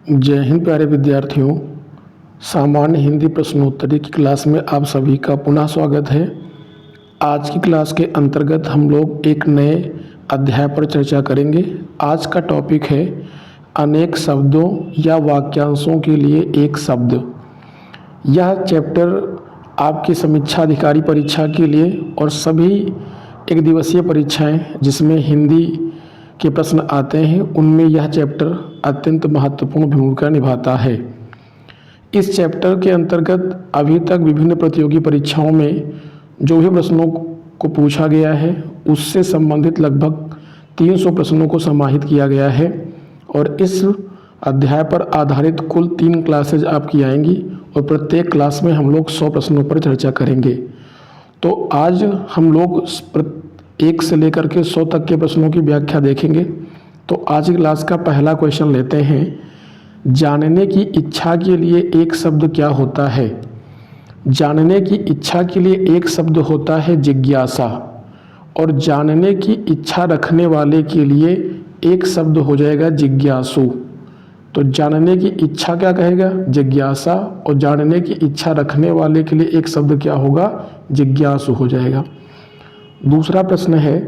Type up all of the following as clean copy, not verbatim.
जय हिंद प्यारे विद्यार्थियों। सामान्य हिंदी प्रश्नोत्तरी की क्लास में आप सभी का पुनः स्वागत है। आज की क्लास के अंतर्गत हम लोग एक नए अध्याय पर चर्चा करेंगे। आज का टॉपिक है अनेक शब्दों या वाक्यांशों के लिए एक शब्द। यह चैप्टर आपकी समीक्षा अधिकारी परीक्षा के लिए और सभी एक दिवसीय परीक्षाएं जिसमें हिंदी के प्रश्न आते हैं उनमें यह चैप्टर अत्यंत महत्वपूर्ण भूमिका निभाता है। इस चैप्टर के अंतर्गत अभी तक विभिन्न प्रतियोगी परीक्षाओं में जो भी प्रश्नों को पूछा गया है उससे संबंधित लगभग 300 प्रश्नों को समाहित किया गया है और इस अध्याय पर आधारित कुल 3 क्लासेज आपकी आएंगी और प्रत्येक क्लास में हम लोग 100 प्रश्नों पर चर्चा करेंगे। तो आज हम लोग 1 से लेकर के 100 तक के प्रश्नों की व्याख्या देखेंगे। तो आज की क्लास का पहला क्वेश्चन लेते हैं। जानने की इच्छा के लिए एक शब्द क्या होता है? जानने की इच्छा के लिए एक शब्द होता है जिज्ञासा और जानने की इच्छा रखने वाले के लिए एक शब्द हो जाएगा जिज्ञासु। तो जानने की इच्छा क्या कहेगा? जिज्ञासा। और जानने की इच्छा रखने वाले के लिए एक शब्द क्या होगा? जिज्ञासु हो जाएगा। दूसरा प्रश्न है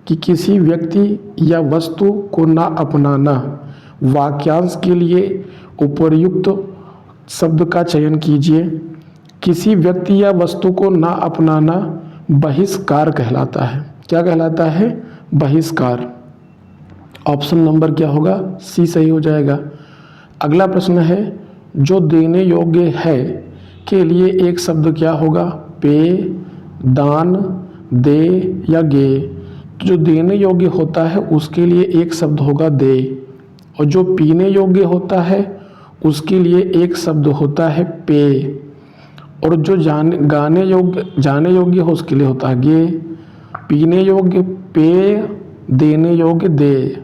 कि किसी व्यक्ति या वस्तु को ना अपनाना वाक्यांश के लिए उपर्युक्त शब्द का चयन कीजिए। किसी व्यक्ति या वस्तु को ना अपनाना बहिष्कार कहलाता है। क्या कहलाता है? बहिष्कार। ऑप्शन नंबर क्या होगा? सी सही हो जाएगा। अगला प्रश्न है जो देने योग्य है के लिए एक शब्द क्या होगा? पे, दान, दे या गे। जो देने योग्य होता है उसके लिए एक शब्द होगा दे और जो पीने योग्य होता है उसके लिए एक शब्द होता है पे और जो जाने योग्य हो उसके लिए होता है गे। पीने योग्य पे, देने योग्य दे।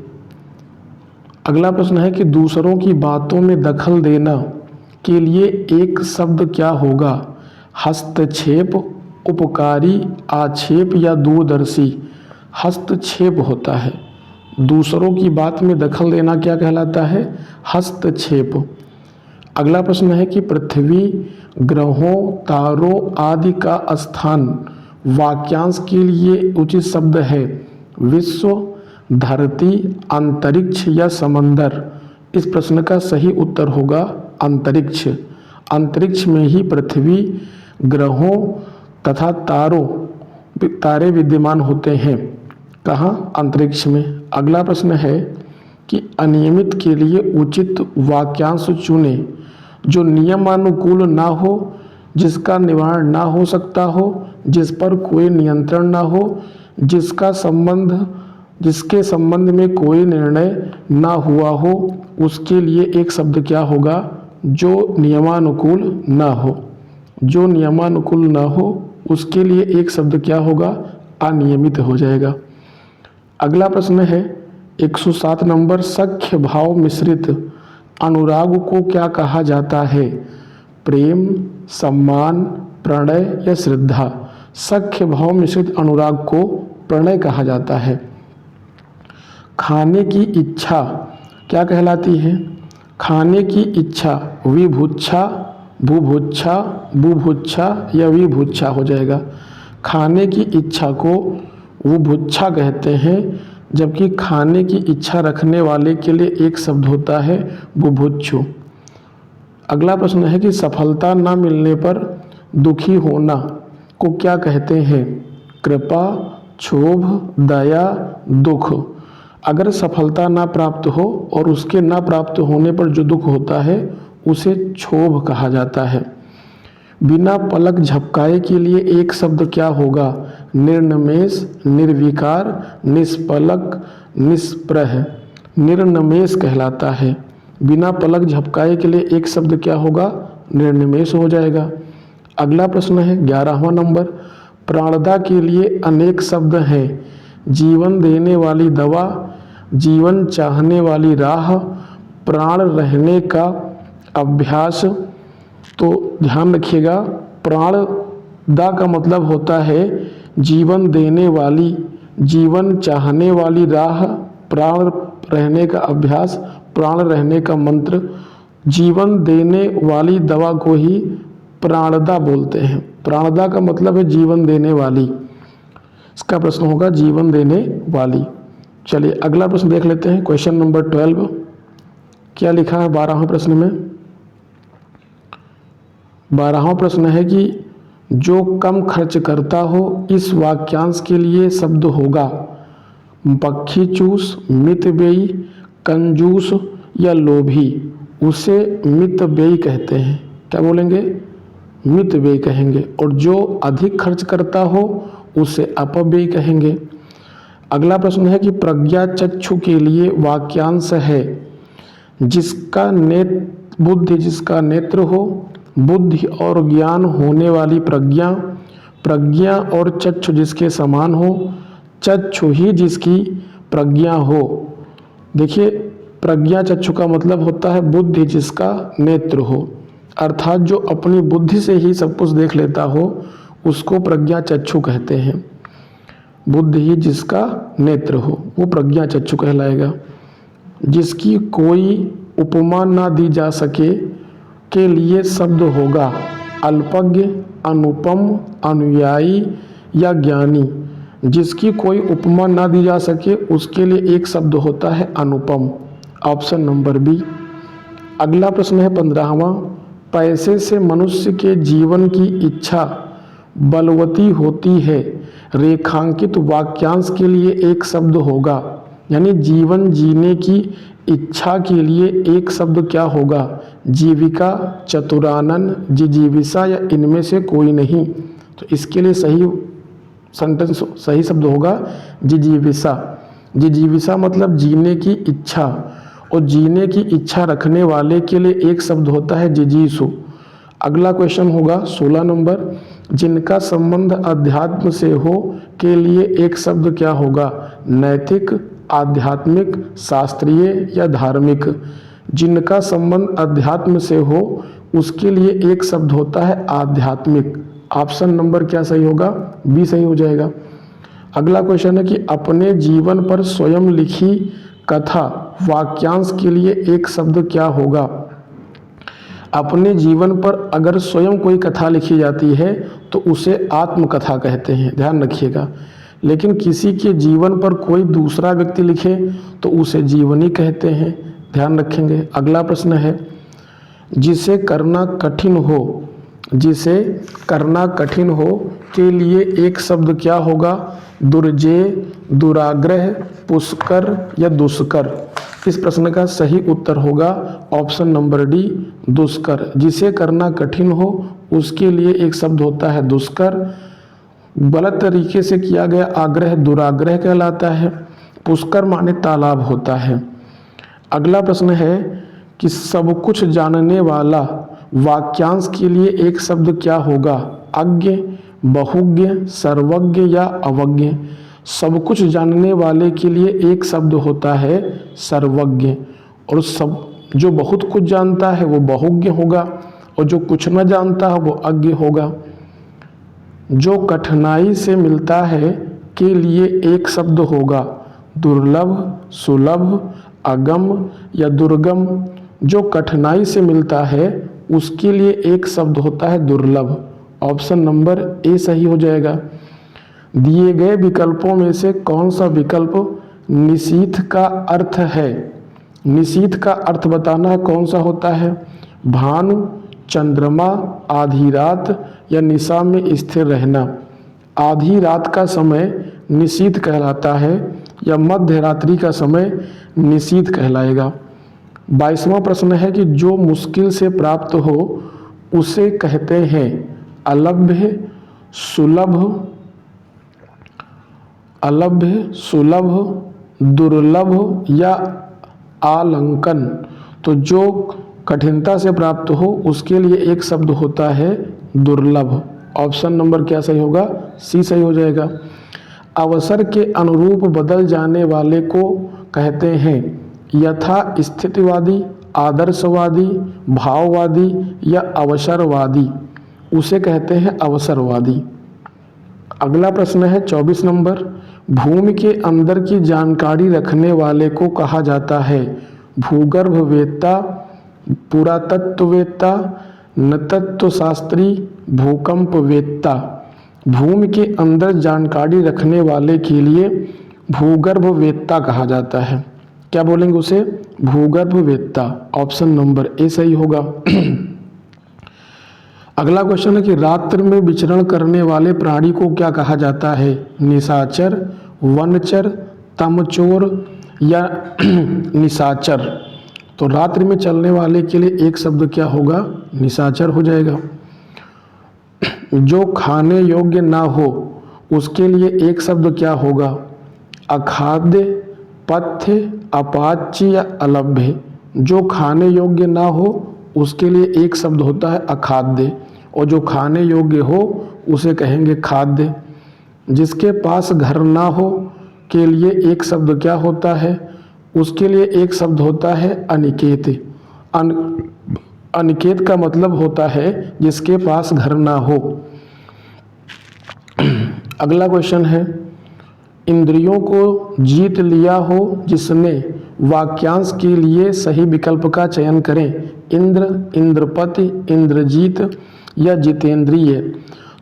अगला प्रश्न है कि दूसरों की बातों में दखल देना के लिए एक शब्द क्या होगा? हस्तक्षेप, उपकारी, आक्षेप या दूरदर्शी। हस्तक्षेप होता है। दूसरों की बात में दखल देना क्या कहलाता है? हस्तक्षेप। अगला प्रश्न है कि पृथ्वी, ग्रहों, तारों आदि का स्थान वाक्यांश के लिए उचित शब्द है विश्व, धरती, अंतरिक्ष या समंदर। इस प्रश्न का सही उत्तर होगा अंतरिक्ष। अंतरिक्ष में ही पृथ्वी, ग्रहों तथा तारे विद्यमान होते हैं। कहाँ? अंतरिक्ष में। अगला प्रश्न है कि अनियमित के लिए उचित वाक्यांश चुने जो नियमानुकूल ना हो, जिसका निवारण ना हो सकता हो, जिस पर कोई नियंत्रण ना हो, जिसके संबंध में कोई निर्णय ना हुआ हो, उसके लिए एक शब्द क्या होगा? जो नियमानुकूल ना हो। जो नियमानुकूल ना हो उसके लिए एक शब्द क्या होगा? अनियमित हो जाएगा। अगला प्रश्न है 107 नंबर। सख्य भाव मिश्रित अनुराग को क्या कहा जाता है? प्रेम, सम्मान, प्रणय या श्रद्धा। सख्य भाव मिश्रित अनुराग को प्रणय कहा जाता है। खाने की इच्छा क्या कहलाती है? खाने की इच्छा विभुच्छा, बुभुच्छा, बुभुच्छा या विभुच्छा हो जाएगा। खाने की इच्छा को बुभुच्छा कहते हैं जबकि खाने की इच्छा रखने वाले के लिए एक शब्द होता है बुभुक्षु। अगला प्रश्न है कि सफलता ना मिलने पर दुखी होना को क्या कहते हैं? कृपा, क्षोभ, दया, दुख। अगर सफलता ना प्राप्त हो और उसके ना प्राप्त होने पर जो दुख होता है उसे क्षोभ कहा जाता है। बिना पलक झपकाए के लिए एक शब्द क्या होगा? निर्नमेष, निर्विकार, निष्पलक, निष्प्रह। निर्नमेष कहलाता है। बिना पलक झपकाए के लिए एक शब्द क्या होगा? निर्निमेष हो जाएगा। अगला प्रश्न है 11वां नंबर। प्राणदा के लिए अनेक शब्द हैं। जीवन देने वाली दवा, जीवन चाहने वाली राह, प्राण रहने का अभ्यास। तो ध्यान रखिएगा, प्राणदा का मतलब होता है जीवन देने वाली, जीवन चाहने वाली राह, प्राण रहने का अभ्यास, प्राण रहने का मंत्र। जीवन देने वाली दवा को ही प्राणदा बोलते हैं। प्राणदा का मतलब है जीवन देने वाली। इसका प्रश्न होगा जीवन देने वाली। चलिए अगला प्रश्न देख लेते हैं। क्वेश्चन नंबर 12 क्या लिखा है 12वें प्रश्न में। 12वां प्रश्न है कि जो कम खर्च करता हो इस वाक्यांश के लिए शब्द होगा पक्षी चूस, मितव्ययी, कंजूस या लोभी। उसे मितव्ययी कहते हैं। क्या बोलेंगे? मितव्ययी कहेंगे। और जो अधिक खर्च करता हो उसे अपव्ययी कहेंगे। अगला प्रश्न है कि प्रज्ञा चक्षु के लिए वाक्यांश है जिसका बुद्धि जिसका नेत्र हो, बुद्धि और ज्ञान होने वाली प्रज्ञा, प्रज्ञा और चक्षु जिसके समान हो, चक्षु ही जिसकी प्रज्ञा हो। देखिए प्रज्ञा चक्षु का मतलब होता है बुद्धि जिसका नेत्र हो, अर्थात जो अपनी बुद्धि से ही सब कुछ देख लेता हो उसको प्रज्ञा चक्षु कहते हैं। बुद्धि ही जिसका नेत्र हो वो प्रज्ञा चक्षु कहलाएगा। जिसकी कोई उपमा ना दी जा सके के लिए शब्द होगा अल्पज्ञ, अनुपम, अनुयायी या ज्ञानी। जिसकी कोई उपमा ना दी जा सके उसके लिए एक शब्द होता है अनुपम। Option number B. अगला प्रश्न है 15वां। पैसे से मनुष्य के जीवन की इच्छा बलवती होती है। रेखांकित वाक्यांश के लिए एक शब्द होगा, यानी जीवन जीने की इच्छा के लिए एक शब्द क्या होगा? जीविका, चतुरानन, जिजीविषा या इनमें से कोई नहीं। तो इसके लिए सही सेंटेंस सही शब्द होगा जिजीविषा। जिजीविषा मतलब जीने की इच्छा, और जीने की इच्छा रखने वाले के लिए एक शब्द होता है जिजीसु। अगला क्वेश्चन होगा 16 नंबर। जिनका संबंध अध्यात्म से हो के लिए एक शब्द क्या होगा? नैतिक, आध्यात्मिक, शास्त्रीय या धार्मिक। जिनका संबंध अध्यात्म से हो उसके लिए एक शब्द होता है आध्यात्मिक। ऑप्शन नंबर क्या सही होगा? बी सही हो जाएगा। अगला क्वेश्चन है कि अपने जीवन पर स्वयं लिखी कथा वाक्यांश के लिए एक शब्द क्या होगा? अपने जीवन पर अगर स्वयं कोई कथा लिखी जाती है तो उसे आत्मकथा कहते हैं, ध्यान रखिएगा। लेकिन किसी के जीवन पर कोई दूसरा व्यक्ति लिखे तो उसे जीवनी कहते हैं, ध्यान रखेंगे। अगला प्रश्न है जिसे करना कठिन हो, जिसे करना कठिन हो के लिए एक शब्द क्या होगा? दुर्जेय, दुराग्रह, पुष्कर या दुष्कर। इस प्रश्न का सही उत्तर होगा ऑप्शन नंबर डी दुष्कर। जिसे करना कठिन हो उसके लिए एक शब्द होता है दुष्कर। गलत तरीके से किया गया आग्रह दुराग्रह कहलाता है। पुष्कर माने तालाब होता है। अगला प्रश्न है कि सब कुछ जानने वाला वाक्यांश के लिए एक शब्द क्या होगा? अज्ञ, बहुज्ञ, सर्वज्ञ या अवज्ञ। सब कुछ जानने वाले के लिए एक शब्द होता है सर्वज्ञ। और सब जो बहुत कुछ जानता है वो बहुज्ञ होगा, और जो कुछ न जानता है वो अज्ञ होगा। जो कठिनाई से मिलता है के लिए एक शब्द होगा दुर्लभ, सुलभ, अगम या दुर्गम। जो कठिनाई से मिलता है उसके लिए एक शब्द होता है दुर्लभ। ऑप्शन नंबर ए सही हो जाएगा। दिए गए विकल्पों में से कौन सा विकल्प निशीथ का अर्थ है? निशीथ का अर्थ बताना है कौन सा होता है? भानु, चंद्रमा, आधी रात या निशा में स्थिर रहना। आधी रात का समय निशीथ कहलाता है या मध्य रात्रि का समय निशीथ कहलाएगा। 22वां प्रश्न है कि जो मुश्किल से प्राप्त हो उसे कहते हैं अलभ्य, सुलभ, अलभ्य, सुलभ, दुर्लभ या आलंकन। तो जो कठिनता से प्राप्त हो उसके लिए एक शब्द होता है दुर्लभ। ऑप्शन नंबर क्या सही होगा? सी सही हो जाएगा। अवसर के अनुरूप बदल जाने वाले को कहते हैं यथा स्थितिवादी, आदर्शवादी, भाववादी या अवसरवादी। उसे कहते हैं अवसरवादी। अगला प्रश्न है 24 नंबर। भूमि के अंदर की जानकारी रखने वाले को कहा जाता है भूगर्भवेत्ता, पुरातत्ववेत्ता, नतत्वशास्त्री, भूकंपवेत्ता। भूमि के अंदर जानकारी रखने वाले के लिए भूगर्भवेत्ता कहा जाता है। क्या बोलेंगे उसे? भूगर्भवेत्ता। ऑप्शन नंबर ए सही होगा। अगला क्वेश्चन है कि रात्रि में विचरण करने वाले प्राणी को क्या कहा जाता है? निशाचर, वनचर, तमचोर या निशाचर। तो रात्रि में चलने वाले के लिए एक शब्द क्या होगा? निशाचर हो जाएगा। जो खाने योग्य ना हो उसके लिए एक शब्द क्या होगा? अखाद्य, पथ्य, अपाच्य या अलभ्य। जो खाने योग्य ना हो उसके लिए एक शब्द होता है अखाद्य, और जो खाने योग्य हो उसे कहेंगे खाद्य। जिसके पास घर ना हो के लिए एक शब्द क्या होता है? उसके लिए एक शब्द होता है अनिकेत। अनिकेत का मतलब होता है जिसके पास घर ना हो। अगला क्वेश्चन है, इंद्रियों को जीत लिया हो जिसने, वाक्यांश के लिए सही विकल्प का चयन करें। इंद्र, इंद्रपति, इंद्रजीत या जितेंद्रिय।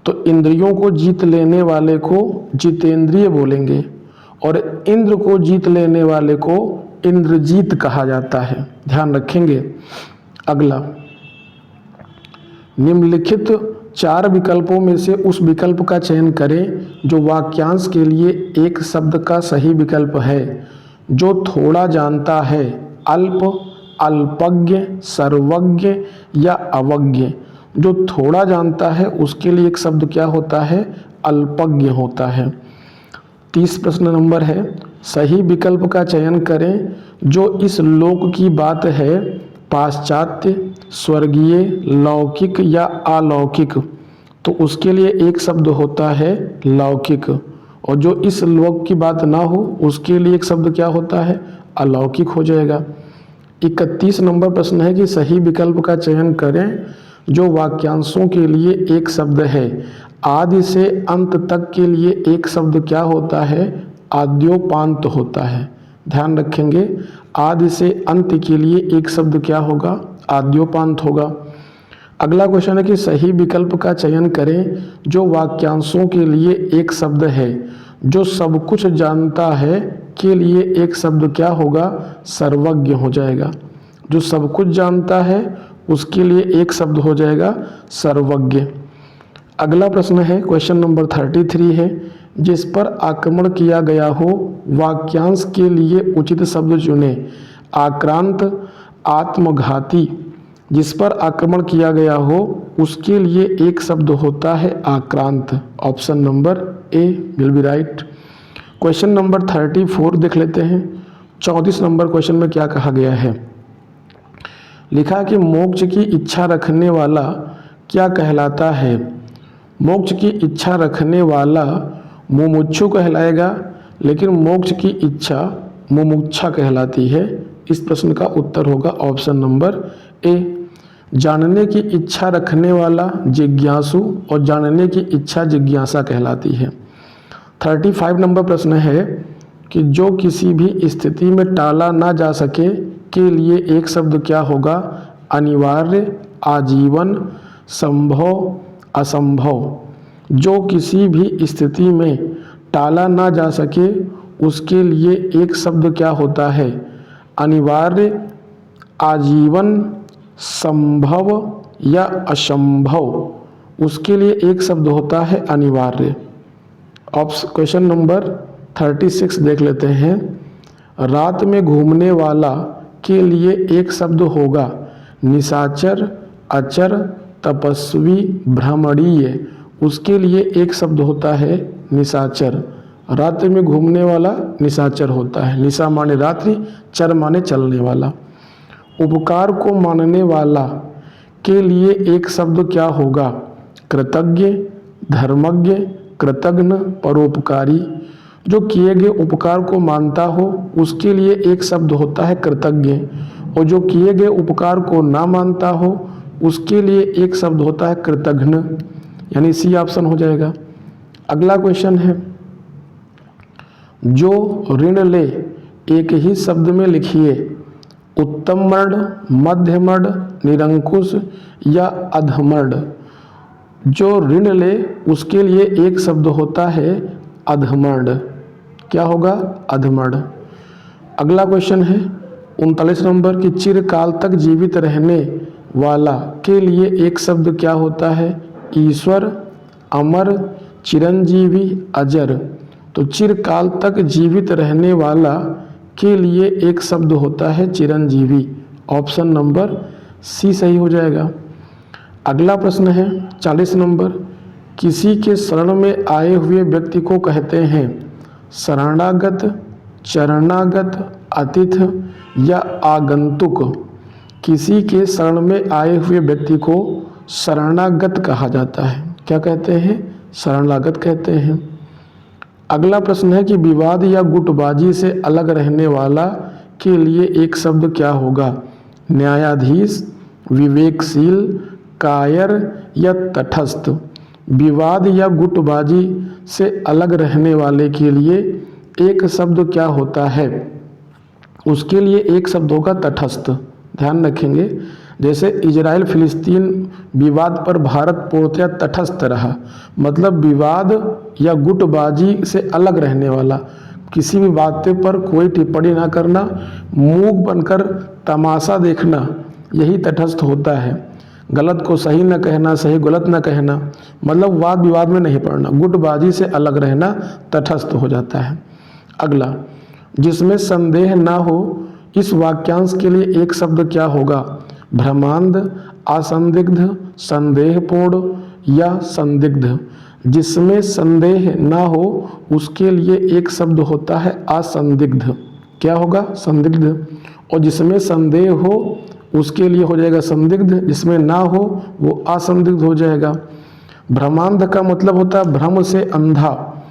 तो इंद्रियों को जीत लेने वाले को जितेंद्रिय बोलेंगे और इंद्र को जीत लेने वाले को इंद्रजीत कहा जाता है, ध्यान रखेंगे। अगला, निम्नलिखित 4 विकल्पों में से उस विकल्प का चयन करें जो वाक्यांश के लिए एक शब्द का सही विकल्प है। जो थोड़ा जानता है, अल्प, अल्पज्ञ, सर्वज्ञ या अवज्ञ। जो थोड़ा जानता है उसके लिए एक शब्द क्या होता है? अल्पज्ञ होता है। 30 प्रश्न नंबर है, सही विकल्प का चयन करें जो इस लोक की बात है। पाश्चात्य, स्वर्गीय, लौकिक या अलौकिक। तो उसके लिए एक शब्द होता है लौकिक, और जो इस लोक की बात ना हो उसके लिए एक शब्द क्या होता है? अलौकिक हो जाएगा। 31 नंबर प्रश्न है कि सही विकल्प का चयन करें जो वाक्यांशों के लिए एक शब्द है। आदि से अंत तक के लिए एक शब्द क्या होता है? आद्योपांत होता है, ध्यान रखेंगे। आदि से अंत के लिए एक शब्द क्या होगा? आद्योपांत होगा। अगला क्वेश्चन है कि सही विकल्प का चयन करें जो वाक्यांशों के लिए एक शब्द है। जो सब कुछ जानता है के लिए एक शब्द क्या होगा? सर्वज्ञ हो जाएगा। जो सब कुछ जानता है उसके लिए एक शब्द हो जाएगा सर्वज्ञ। अगला प्रश्न है, क्वेश्चन नंबर 33 है, जिस पर आक्रमण किया गया हो वाक्यांश के लिए उचित शब्द चुने। आक्रांत, आत्मघाती। जिस पर आक्रमण किया गया हो उसके लिए एक शब्द होता है आक्रांत। Option number A will be right. Question number 34 देख लेते हैं। 34 नंबर क्वेश्चन में क्या कहा गया है? लिखा कि मोक्ष की इच्छा रखने वाला क्या कहलाता है? मोक्ष की इच्छा रखने वाला मुमुक्षु कहलाएगा, लेकिन मोक्ष की इच्छा मुमुक्षा कहलाती है। इस प्रश्न का उत्तर होगा ऑप्शन नंबर ए। जानने की इच्छा रखने वाला जिज्ञासु और जानने की इच्छा जिज्ञासा कहलाती है। 35 नंबर प्रश्न है कि जो किसी भी स्थिति में टाला ना जा सके के लिए एक शब्द क्या होगा? अनिवार्य, आजीवन, संभव, असंभव। जो किसी भी स्थिति में टाला ना जा सके उसके लिए एक शब्द क्या होता है? अनिवार्य, आजीवन, संभव या असंभव। उसके लिए एक शब्द होता है अनिवार्य। क्वेश्चन नंबर 36 देख लेते हैं। रात में घूमने वाला के लिए एक शब्द होगा निशाचर, अचर, तपस्वी, भ्रमणीय। उसके लिए एक शब्द होता है निशाचर। रात्रि में घूमने वाला निशाचर होता है। निशा माने रात्रि, चर माने चलने वाला। उपकार को मानने वाला के लिए एक शब्द क्या होगा? कृतज्ञ, धर्मज्ञ, कृतघ्न, परोपकारी। जो किए गए उपकार को मानता हो उसके लिए एक शब्द होता है कृतज्ञ, और जो किए गए उपकार को ना मानता हो उसके लिए एक शब्द होता है कृतघ्न, यानी सी ऑप्शन हो जाएगा। अगला क्वेश्चन है, जो ऋण ले एक ही शब्द में लिखिए। उत्तम वर्ण, मध्य वर्ण, निरंकुश या अधमर्ण। जो ऋण ले उसके लिए एक शब्द होता है अधमर्ण। क्या होगा? अधमर्ण। अगला क्वेश्चन है 39 नंबर की चिरकाल तक जीवित रहने वाला के लिए एक शब्द क्या होता है? ईश्वर, अमर, चिरंजीवी, अजर। तो चिरकाल तक जीवित रहने वाला के लिए एक शब्द होता है चिरंजीवी। ऑप्शन नंबर सी सही हो जाएगा। अगला प्रश्न है 40 नंबर, किसी के शरण में आए हुए व्यक्ति को कहते हैं शरणागत, चरणागत, अतिथि या आगंतुक। किसी के शरण में आए हुए व्यक्ति को शरणागत कहा जाता है। क्या कहते हैं? शरणागत कहते हैं। अगला प्रश्न है कि विवाद या गुटबाजी से अलग रहने वाला के लिए एक शब्द क्या होगा? न्यायाधीश, विवेकशील, कायर या तटस्थ। विवाद या गुटबाजी से अलग रहने वाले के लिए एक शब्द क्या होता है? उसके लिए एक शब्द होगा तटस्थ। ध्यान रखेंगे, जैसे इजराइल फिलिस्तीन विवाद पर भारत पूर्णतः तटस्थ रहा, मतलब विवाद या गुटबाजी से अलग रहने वाला, किसी भी बात पर कोई टिप्पणी ना करना, मूक बनकर तमाशा देखना, यही तटस्थ होता है। गलत को सही न कहना, सही गलत न कहना, मतलब वाद विवाद में नहीं पड़ना, गुटबाजी से अलग रहना तटस्थ हो जाता है। अगला, जिसमें संदेह ना हो, इस वाक्यांश के लिए एक शब्द क्या होगा? भ्रमांध, असंदिग्ध, संदेहपूर्ण या संदिग्ध। जिसमें संदेह ना हो उसके लिए एक शब्द होता है असंदिग्ध। क्या होगा? संदिग्ध। और जिसमें संदेह हो उसके लिए हो जाएगा संदिग्ध, जिसमें ना हो वो असंदिग्ध हो जाएगा। भ्रमांध का मतलब होता है भ्रम से अंधा।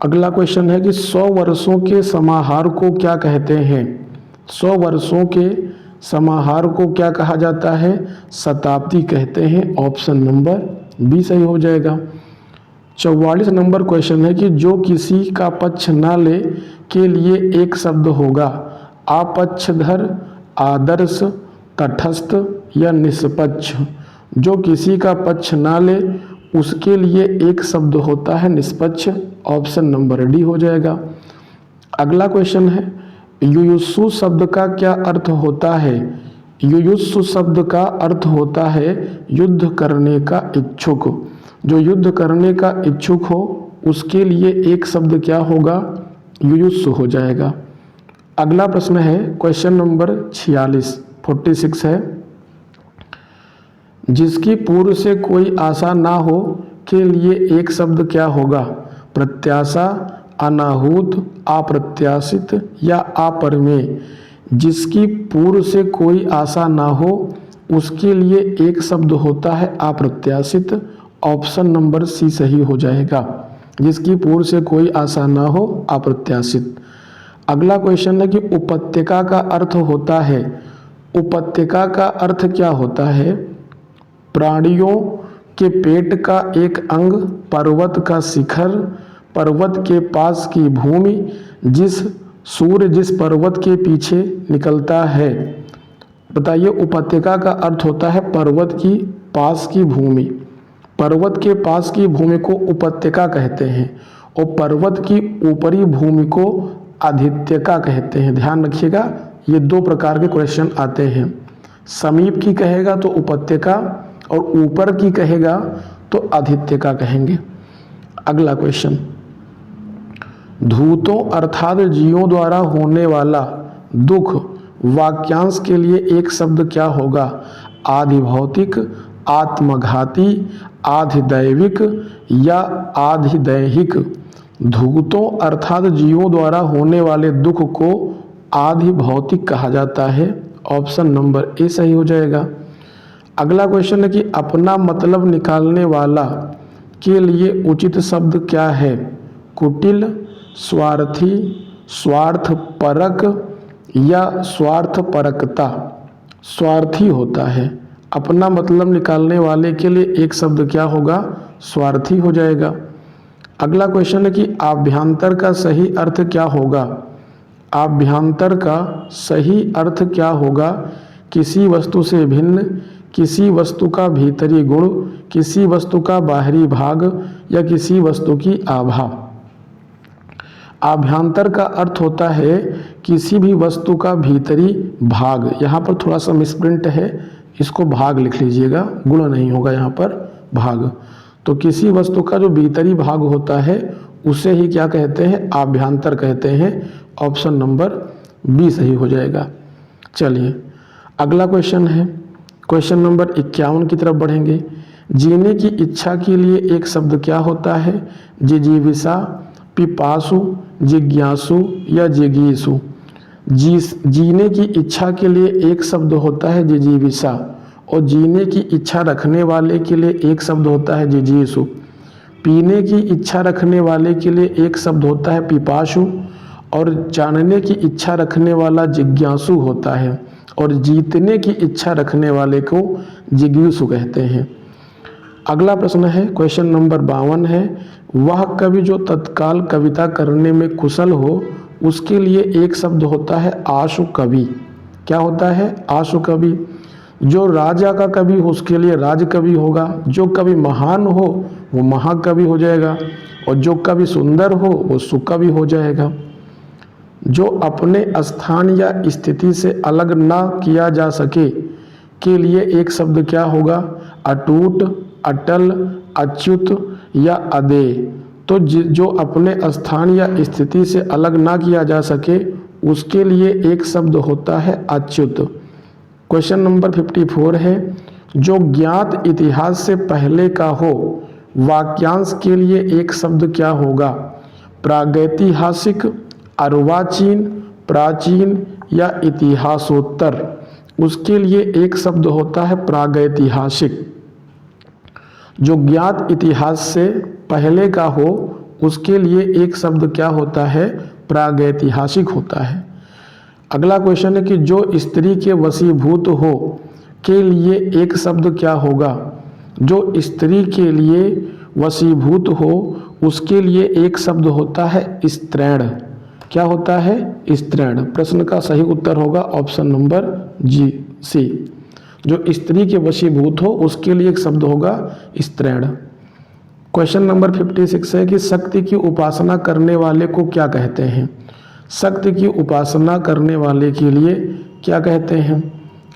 अगला क्वेश्चन है कि 100 वर्षों के समाहार को क्या कहते हैं? 100 वर्षों के समाहार को क्या कहा जाता है? शताब्दी कहते हैं। ऑप्शन नंबर बी सही हो जाएगा। 44 नंबर क्वेश्चन है कि जो किसी का पक्ष ना ले के लिए एक शब्द होगा? अपक्षधर, आदर्श, तटस्थ या निष्पक्ष। जो किसी का पक्ष ना ले उसके लिए एक शब्द होता है निष्पक्ष। ऑप्शन नंबर डी हो जाएगा। अगला क्वेश्चन है युयुत्सु शब्द का क्या अर्थ होता है? युयुत्सु शब्द का अर्थ होता है युद्ध करने का इच्छुक। जो युद्ध करने का इच्छुक हो उसके लिए एक शब्द क्या होगा? युयुत्सु हो जाएगा। अगला प्रश्न है क्वेश्चन नंबर 46 है, जिसकी पूर्व से कोई आशा ना हो के लिए एक शब्द क्या होगा? प्रत्याशा, अनाहूत, अप्रत्याशित या अपरिमेय। जिसकी पूर्व से कोई आशा ना हो उसके लिए एक शब्द होता है अप्रत्याशित। ऑप्शन नंबर सी सही हो जाएगा। जिसकी पूर्व से कोई आशा ना हो, अप्रत्याशित। अगला क्वेश्चन है कि उपत्यका का अर्थ होता है, उपत्यका का अर्थ क्या होता है? प्राणियों के पेट का एक अंग, पर्वत का शिखर, पर्वत के पास की भूमि, सूर्य जिस पर्वत के पीछे निकलता है। बताइए, उपत्यका का अर्थ होता है पर्वत की पास की भूमि। पर्वत के पास की भूमि को उपत्यका कहते हैं और पर्वत की ऊपरी भूमि को आधित्यका कहते हैं। ध्यान रखिएगा, ये दो प्रकार के क्वेश्चन आते हैं। समीप की कहेगा तो उपत्यका और ऊपर की कहेगा तो आधित्यका कहेंगे। अगला क्वेश्चन, धूतों अर्थात जीवों द्वारा होने वाला दुख वाक्यांश के लिए एक शब्द क्या होगा? आधिभौतिक, आत्मघाती, आधिदैविक या आधिदैहिक। धूतों अर्थात जीवों द्वारा होने वाले दुख को आधिभौतिक कहा जाता है। ऑप्शन नंबर ए सही हो जाएगा। अगला क्वेश्चन है कि अपना मतलब निकालने वाला के लिए उचित शब्द क्या है? कुटिल, स्वार्थी, स्वार्थपरक या स्वार्थपरकता। स्वार्थी होता है। अपना मतलब निकालने वाले के लिए एक शब्द क्या होगा? स्वार्थी हो जाएगा। अगला क्वेश्चन है कि आभ्यंतर का सही अर्थ क्या होगा? आभ्यंतर का सही अर्थ क्या होगा? किसी वस्तु से भिन्न, किसी वस्तु का भीतरी गुण, किसी वस्तु का बाहरी भाग या किसी वस्तु की आभा। आभ्यंतर का अर्थ होता है किसी भी वस्तु का भीतरी भाग। यहाँ पर थोड़ा सा मिसप्रिंट है, इसको भाग लिख लीजिएगा, गुण नहीं होगा यहाँ पर, भाग। तो किसी वस्तु का जो भीतरी भाग होता है उसे ही क्या कहते हैं? आभ्यंतर कहते हैं। ऑप्शन नंबर बी सही हो जाएगा। चलिए अगला क्वेश्चन है, क्वेश्चन नंबर 51 की तरफ बढ़ेंगे। जीने की इच्छा के लिए एक शब्द क्या होता है? जिजीविषा, पिपासु, जिज्ञासु या जिगीषु। जीने की इच्छा के लिए एक शब्द होता है जिजीविषा, और जीने की इच्छा रखने वाले के लिए एक शब्द होता है जिजीषु। पीने की इच्छा रखने वाले के लिए एक शब्द होता है पिपासु, और जानने की इच्छा रखने वाला जिज्ञासु होता है, और जीतने की इच्छा रखने वाले को जिगीषु कहते हैं। अगला प्रश्न है, क्वेश्चन नंबर 52 है। वह कवि जो तत्काल कविता करने में कुशल हो उसके लिए एक शब्द होता है आशु कवि। क्या होता है? आशु कवि। जो राजा का कवि हो उसके लिए राजकवि होगा, जो कवि महान हो वो महाकवि हो जाएगा, और जो कवि सुंदर हो वो सुकवि हो जाएगा। जो अपने स्थान या स्थिति से अलग ना किया जा सके के लिए एक शब्द क्या होगा? अटूट, अटल, अच्युत या अदेय। तो जो अपने स्थान या स्थिति से अलग ना किया जा सके उसके लिए एक शब्द होता है अच्युत। क्वेश्चन नंबर 54 है। जो ज्ञात इतिहास से पहले का हो वाक्यांश के लिए एक शब्द क्या होगा? प्रागैतिहासिक, अर्वाचीन, प्राचीन या इतिहासोत्तर। उसके लिए एक शब्द होता है प्रागैतिहासिक। जो ज्ञात इतिहास से पहले का हो उसके लिए एक शब्द क्या होता है? प्रागैतिहासिक होता है। अगला क्वेश्चन है कि जो स्त्री के वशीभूत हो के लिए एक शब्द क्या होगा? जो स्त्री के लिए वशीभूत हो उसके लिए एक शब्द होता है स्त्रैण। क्या होता है? स्त्रैण। प्रश्न का सही उत्तर होगा ऑप्शन नंबर जी, सी। जो स्त्री के वशीभूत हो उसके लिए एक शब्द होगा स्त्रैण। क्वेश्चन नंबर 56 है कि शक्ति की उपासना करने वाले को क्या कहते हैं? शक्ति की उपासना करने वाले के लिए क्या कहते हैं?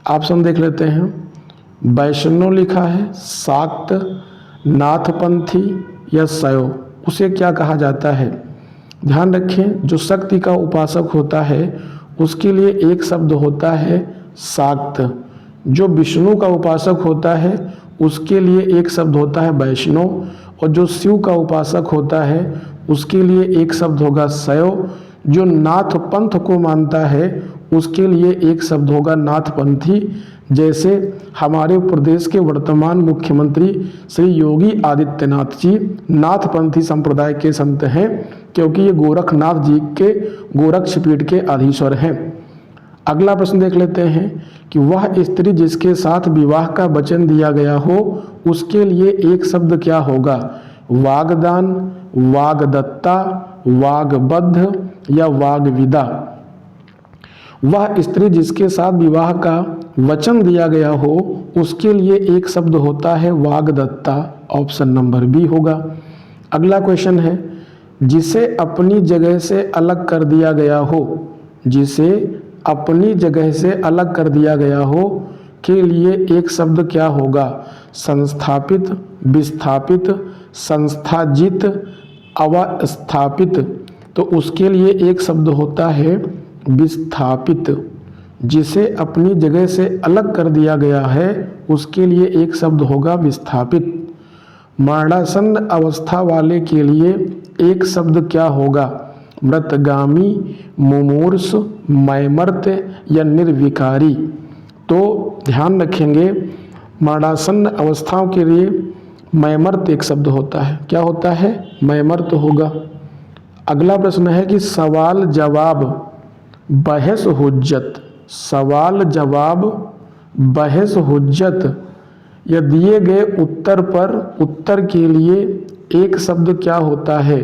ऑप्शन देख लेते हैं। वैष्णव लिखा है, शाक्त, नाथपंथी या शैव। उसे क्या कहा जाता है? ध्यान रखें, जो शक्ति का उपासक होता है उसके लिए एक शब्द होता है शाक्त। जो विष्णु का उपासक होता है उसके लिए एक शब्द होता है वैष्णव, और जो शिव का उपासक होता है उसके लिए एक शब्द होगा शैव। जो नाथ पंथ को मानता है उसके लिए एक शब्द होगा नाथपंथी। जैसे हमारे प्रदेश के वर्तमान मुख्यमंत्री श्री योगी आदित्यनाथ जी नाथपंथी संप्रदाय के संत हैं, क्योंकि ये गोरखनाथ जी के गोरक्षपीठ के अधीश्वर हैं। अगला प्रश्न देख लेते हैं कि वह स्त्री जिसके साथ विवाह का वचन दिया गया हो उसके लिए एक शब्द क्या होगा? वागदान, वागदत्ता, वागबद्ध या वागविदा। वह स्त्री जिसके साथ विवाह का वचन दिया गया हो उसके लिए एक शब्द होता है वागदत्ता। ऑप्शन नंबर बी होगा। अगला क्वेश्चन है, जिसे अपनी जगह से अलग कर दिया गया हो, जिसे अपनी जगह से अलग कर दिया गया हो के लिए एक शब्द क्या होगा? संस्थापित, विस्थापित, संस्थाजित, अवस्थापित। तो उसके लिए एक शब्द होता है विस्थापित। जिसे अपनी जगह से अलग कर दिया गया है उसके लिए एक शब्द होगा विस्थापित। मरणासन्न अवस्था वाले के लिए एक शब्द क्या होगा? मृतगामी, मुमूर्ष, मैमर्त्य या निर्विकारी। तो ध्यान रखेंगे, मरणासन्न अवस्थाओं के लिए मैमर्त्य एक शब्द होता है। क्या होता है? मैमर्त्य होगा। अगला प्रश्न है कि सवाल जवाब बहस हुज्जत, सवाल जवाब बहस हुज्जत या दिए गए उत्तर पर उत्तर के लिए एक शब्द क्या होता है?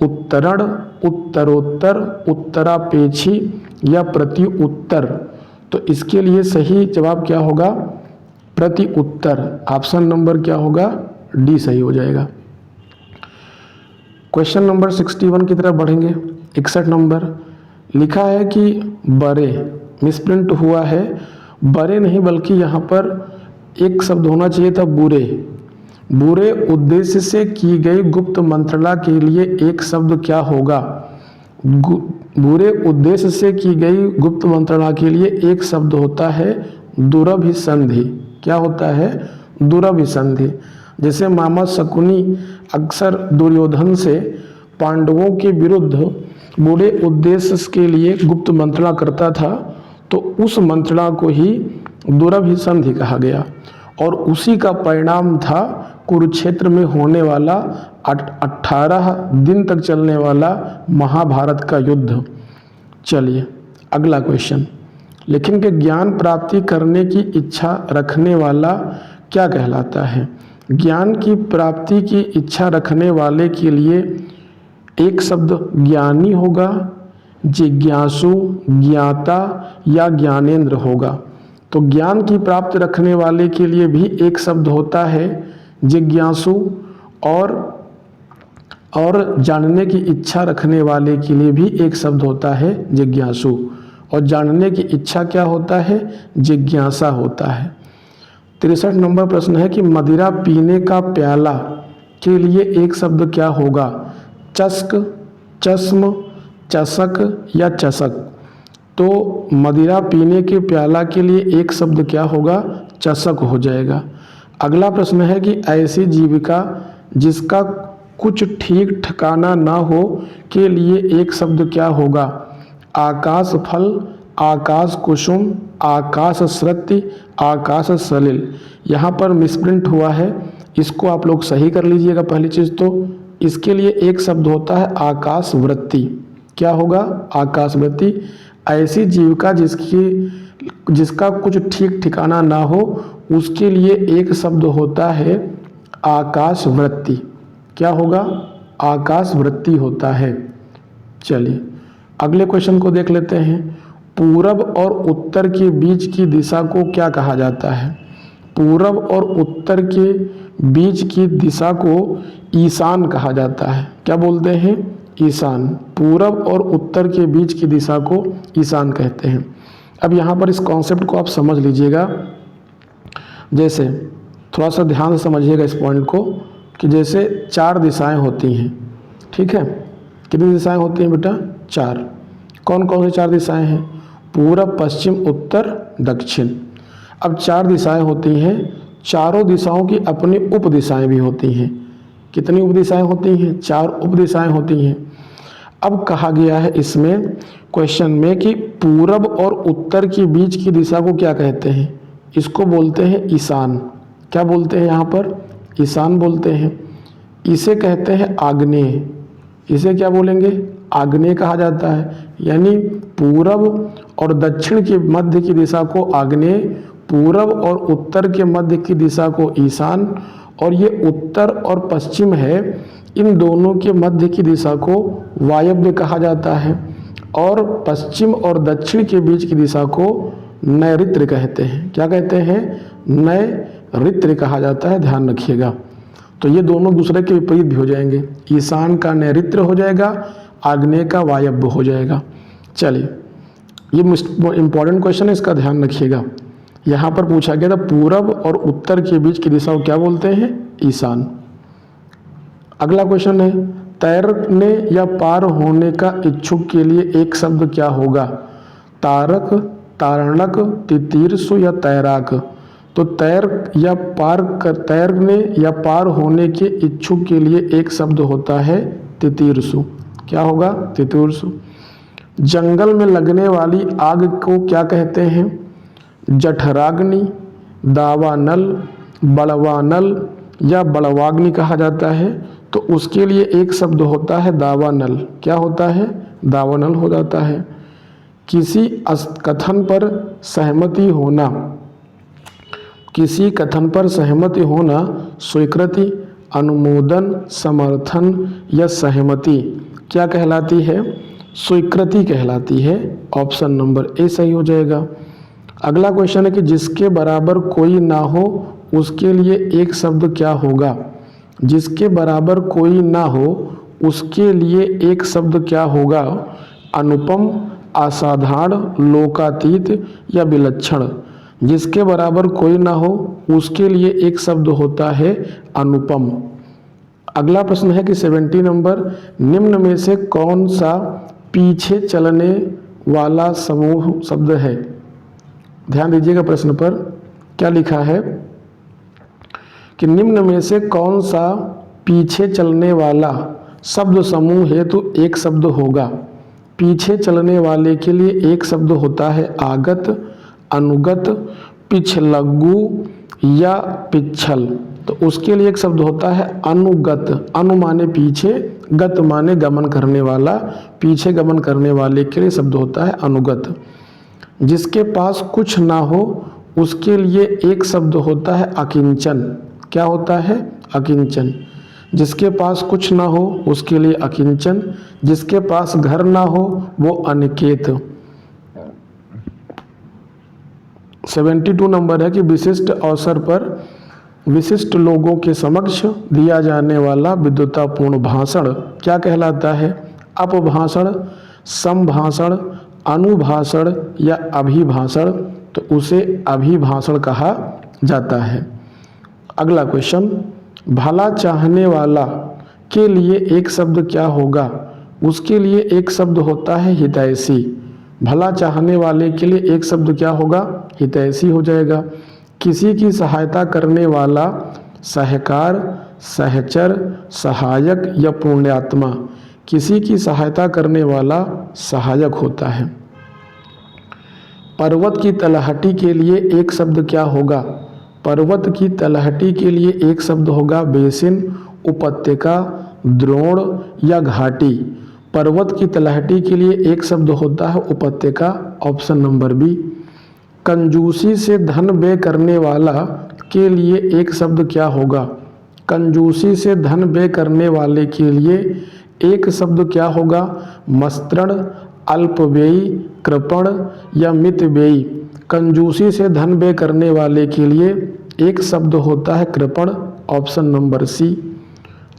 उत्तरण, उत्तरोत्तर, उत्तरापेक्षी या प्रति उत्तर। तो इसके लिए सही जवाब क्या होगा? प्रति उत्तर। ऑप्शन नंबर क्या होगा? डी सही हो जाएगा। क्वेश्चन नंबर 61 की तरफ बढ़ेंगे। 61 नंबर लिखा है कि बड़े, मिसप्रिंट हुआ है, बड़े नहीं बल्कि यहाँ पर एक शब्द होना चाहिए था बुरे। बुरे उद्देश्य से की गई गुप्त मंत्रणा के लिए एक शब्द क्या होगा? बुरे उद्देश्य से की गई गुप्त मंत्रणा के लिए एक शब्द होता है दुरभिसंधि। क्या होता है? दुरभिसंधि। जैसे मामा शकुनी अक्सर दुर्योधन से पांडवों के विरुद्ध बुरे उद्देश्य के लिए गुप्त मंत्रणा करता था, तो उस मंत्रणा को ही दुरभिसंधि कहा गया और उसी का परिणाम था कुरुक्षेत्र में होने वाला 18 दिन तक चलने वाला महाभारत का युद्ध। चलिए अगला क्वेश्चन लिखेंगे, ज्ञान प्राप्ति करने की इच्छा रखने वाला क्या कहलाता है? ज्ञान की प्राप्ति की इच्छा रखने वाले के लिए एक शब्द ज्ञानी होगा, जिज्ञासु, ज्ञाता या ज्ञानेंद्र होगा। तो ज्ञान की प्राप्ति रखने वाले के लिए भी एक शब्द होता है जिज्ञासु और जानने की इच्छा रखने वाले के लिए भी एक शब्द होता है जिज्ञासु, और जानने की इच्छा क्या होता है? जिज्ञासा होता है। 63 नंबर प्रश्न है कि मदिरा पीने का प्याला के लिए एक शब्द क्या होगा? चस्क, चश्म, चषक या चषक। तो मदिरा पीने के प्याला के लिए एक शब्द क्या होगा? चषक हो जाएगा। अगला प्रश्न है कि ऐसी जीविका जिसका कुछ ठीक ठिकाना ना हो के लिए एक शब्द क्या होगा? आकाश फल, आकाश कुसुम, आकाश श्रुति, आकाश सलिल। यहाँ पर मिसप्रिंट हुआ है, इसको आप लोग सही कर लीजिएगा। पहली चीज़ तो इसके लिए एक शब्द होता है आकाश वृत्ति। क्या होगा? आकाश वृत्ति। ऐसी जीविका जिसका कुछ ठीक ठिकाना ना हो उसके लिए एक शब्द होता है आकाश वृत्ति। क्या होगा? आकाश वृत्ति होता है। चलिए अगले क्वेश्चन को देख लेते हैं। पूरब और उत्तर के बीच की दिशा को क्या कहा जाता है? पूरब और उत्तर के बीच की दिशा को ईशान कहा जाता है। क्या बोलते हैं? ईशान। पूरब और उत्तर के बीच की दिशा को ईशान कहते हैं। अब यहाँ पर इस कॉन्सेप्ट को आप समझ लीजिएगा। जैसे थोड़ा सा ध्यान से समझिएगा इस पॉइंट को कि जैसे 4 दिशाएं होती हैं, ठीक है? कितनी दिशाएं होती हैं बेटा? 4। कौन कौन सी 4 दिशाएं हैं? पूरब, पश्चिम, उत्तर, दक्षिण। अब 4 दिशाएं होती हैं, चारों दिशाओं की अपनी उप दिशाएं भी होती हैं। कितनी उप दिशाएं होती हैं? 4 उप दिशाएं होती हैं। अब कहा गया है इसमें क्वेश्चन में कि पूरब और उत्तर के बीच की दिशा को क्या कहते हैं? इसको बोलते हैं ईशान। क्या बोलते हैं यहाँ पर? ईशान बोलते हैं। इसे कहते हैं आग्नेय। इसे क्या बोलेंगे? आग्नेय कहा जाता है। यानी पूरब और दक्षिण के मध्य की दिशा को आग्नेय, पूरब और उत्तर के मध्य की दिशा को ईशान, और ये उत्तर और पश्चिम है, इन दोनों के मध्य की दिशा को वायव्य कहा जाता है, और पश्चिम और दक्षिण के बीच की दिशा को नैऋत्य कहते हैं। क्या कहते हैं? नैऋत्य कहा जाता है। ध्यान रखिएगा। तो ये दोनों दूसरे के विपरीत भी हो जाएंगे। ईशान का नैऋत्य हो जाएगा, आग्नेय का वायव्य हो जाएगा। चलिए ये इंपॉर्टेंट क्वेश्चन है, इसका ध्यान रखिएगा। यहाँ पर पूछा गया था पूरब और उत्तर के बीच की दिशा को क्या बोलते हैं? ईशान। अगला क्वेश्चन है, तैरने या पार होने का इच्छुक के लिए एक शब्द क्या होगा? तारक, तारणक, तितीर्षु या तैराक। तो तैरने या पार होने के इच्छुक के लिए एक शब्द होता है तितीर्षु। क्या होगा? तितीर्षु। जंगल में लगने वाली आग को क्या कहते हैं? जठराग्नि, दावानल, बड़वानल या बड़वाग्नि कहा जाता है। तो उसके लिए एक शब्द होता है दावानल। क्या होता है? दावानल हो जाता है। किसी कथन पर सहमति होना, किसी कथन पर सहमति होना स्वीकृति, अनुमोदन, समर्थन या सहमति क्या कहलाती है? स्वीकृति कहलाती है। ऑप्शन नंबर ए सही हो जाएगा। अगला क्वेश्चन है कि जिसके बराबर कोई ना हो उसके लिए एक शब्द क्या होगा? जिसके बराबर कोई ना हो उसके लिए एक शब्द क्या होगा? अनुपम, असाधारण, लोकातीत या विलक्षण। जिसके बराबर कोई ना हो उसके लिए एक शब्द होता है अनुपम। अगला प्रश्न है कि 70 नंबर, निम्न में से कौन सा पीछे चलने वाला समूह शब्द है? ध्यान दीजिएगा प्रश्न पर क्या लिखा है कि निम्न में से कौन सा पीछे चलने वाला शब्द समूह है तो एक शब्द होगा। पीछे चलने वाले के लिए एक शब्द होता है आगत, अनुगत, पिछलग्गू या पिछल। तो उसके लिए एक शब्द होता है अनुगत। अनु माने पीछे, गत माने गमन करने वाला। पीछे गमन करने वाले के लिए शब्द होता है अनुगत। जिसके पास कुछ ना हो उसके लिए एक शब्द होता है अकिंचन। क्या होता है? अकिंचन। जिसके पास कुछ ना हो उसके लिए अकिंचन। जिसके पास घर ना हो वो अनिकेत। 72 नंबर है कि विशिष्ट अवसर पर विशिष्ट लोगों के समक्ष दिया जाने वाला विद्वतापूर्ण भाषण क्या कहलाता है? अपभाषण, संभाषण, अनुभाषण या अभिभाषण। तो उसे अभिभाषण कहा जाता है। अगला क्वेश्चन, भला चाहने वाला के लिए एक शब्द क्या होगा? उसके लिए एक शब्द होता है हितैषी। भला चाहने वाले के लिए एक शब्द क्या होगा? हितैषी हो जाएगा। किसी की सहायता करने वाला सहकार, सहचर, सहायक या पुण्यात्मा। किसी की सहायता करने वाला सहायक होता है। पर्वत की तलहटी के लिए एक शब्द क्या होगा? पर्वत की तलहटी के लिए एक शब्द होगा बेसिन, उपत्यका, द्रोण या घाटी। पर्वत की तलहटी के लिए एक शब्द होता है उपत्यका। Option number B. कंजूसी से धन व्यय करने वाला के लिए एक शब्द क्या होगा? कंजूसी से धन व्यय करने वाले के लिए एक शब्द क्या होगा? मस्त्रण, अल्पव्ययी, कृपण या मितव्ययी। कंजूसी से धन व्यय करने वाले के लिए एक शब्द होता है कृपण। Option number C.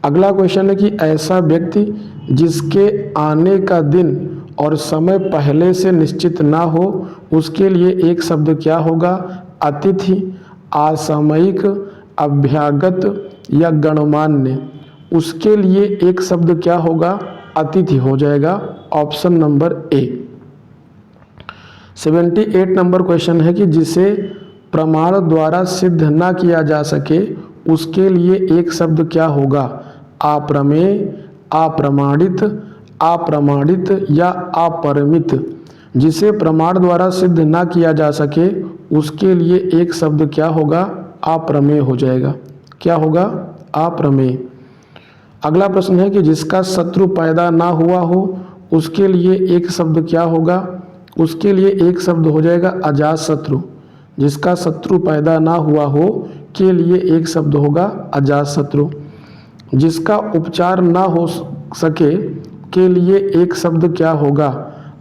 अगला क्वेश्चन है कि ऐसा व्यक्ति जिसके आने का दिन और समय पहले से निश्चित ना हो उसके लिए एक शब्द क्या होगा? अतिथि, असामयिक, अभ्यागत या गणमान्य। उसके लिए एक शब्द क्या होगा? अतिथि हो जाएगा। ऑप्शन नंबर ए। 78 नंबर क्वेश्चन है कि जिसे प्रमाण द्वारा सिद्ध ना किया जा सके उसके लिए एक शब्द क्या होगा? अप्रमेय, अप्रमाणित, अप्रमाणित या अपरिमित। जिसे प्रमाण द्वारा सिद्ध ना किया जा सके उसके लिए एक शब्द क्या होगा? अप्रमेय हो जाएगा। क्या होगा? अप्रमेय। अगला प्रश्न है कि जिसका शत्रु पैदा ना हुआ हो उसके लिए एक शब्द क्या होगा? उसके लिए एक शब्द हो जाएगा अजातशत्रु। जिसका शत्रु पैदा ना हुआ हो के लिए एक शब्द होगा अजातशत्रु। जिसका उपचार ना हो सके के लिए एक शब्द क्या होगा?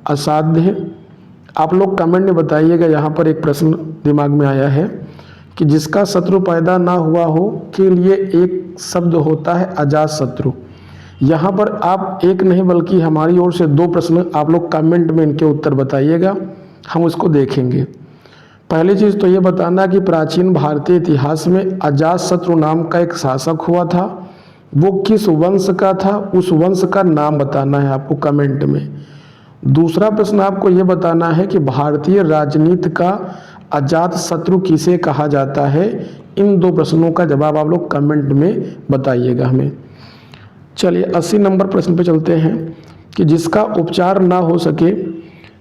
असाध्य। आप लोग कमेंट में बताइएगा। यहाँ पर एक प्रश्न दिमाग में आया है कि जिसका शत्रु पैदा ना हुआ हो के लिए एक शब्द होता है अजातशत्रु। यहाँ पर आप एक नहीं बल्कि हमारी ओर से 2 प्रश्न आप लोग कमेंट में इनके उत्तर बताइएगा, हम उसको देखेंगे। पहली चीज़ तो ये बताना कि प्राचीन भारतीय इतिहास में अजातशत्रु नाम का एक शासक हुआ था। वो किस वंश का था? उस वंश का नाम बताना है आपको कमेंट में। दूसरा प्रश्न आपको ये बताना है कि भारतीय राजनीति का अजातशत्रु किसे कहा जाता है। इन 2 प्रश्नों का जवाब आप लोग कमेंट में बताइएगा हमें। चलिए 80 नंबर प्रश्न पे चलते हैं कि जिसका उपचार ना हो सके।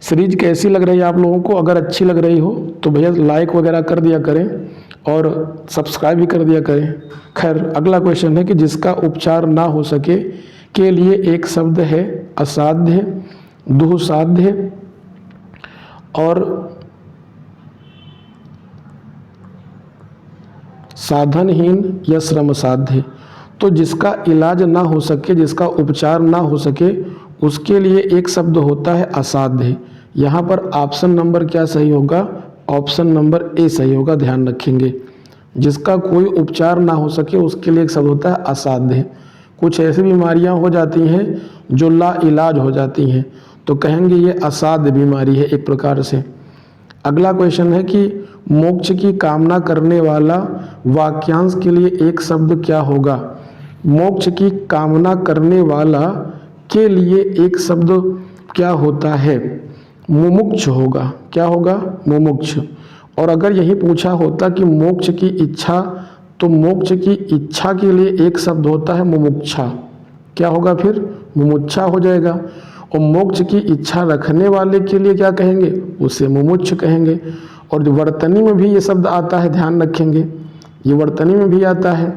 सीरीज कैसी लग रही है आप लोगों को? अगर अच्छी लग रही हो तो भैया लाइक वगैरह कर दिया करें और सब्सक्राइब भी कर दिया करें। खैर अगला क्वेश्चन है कि जिसका उपचार ना हो सके के लिए एक शब्द है असाध्य, दुस्साध्य और साधनहीन या श्रम साध्य। तो जिसका इलाज ना हो सके, जिसका उपचार ना हो सके उसके लिए एक शब्द होता है असाध्य। यहाँ पर ऑप्शन नंबर क्या सही होगा? ऑप्शन नंबर ए सही होगा, ध्यान रखेंगे। जिसका कोई उपचार ना हो सके उसके लिए एक शब्द होता है असाध्य। कुछ ऐसी बीमारियां हो जाती हैं जो लाइलाज हो जाती हैं, तो कहेंगे ये असाध्य बीमारी है एक प्रकार से। अगला क्वेश्चन है कि मोक्ष की कामना करने वाला वाक्यांश के लिए एक शब्द क्या होगा? मोक्ष की कामना करने वाला के लिए एक शब्द क्या होता है? मुमुक्ष होगा। क्या होगा? मुमुक्ष। और अगर यही पूछा होता कि मोक्ष की इच्छा, तो मोक्ष की इच्छा के लिए एक शब्द होता है मुमुक्षा। क्या होगा फिर? मुमुक्षा हो जाएगा। और मोक्ष की इच्छा रखने वाले के लिए क्या कहेंगे? उसे मुमुक्ष कहेंगे। और जो वर्तनी में भी ये शब्द आता है, ध्यान रखेंगे, ये वर्तनी में भी आता है।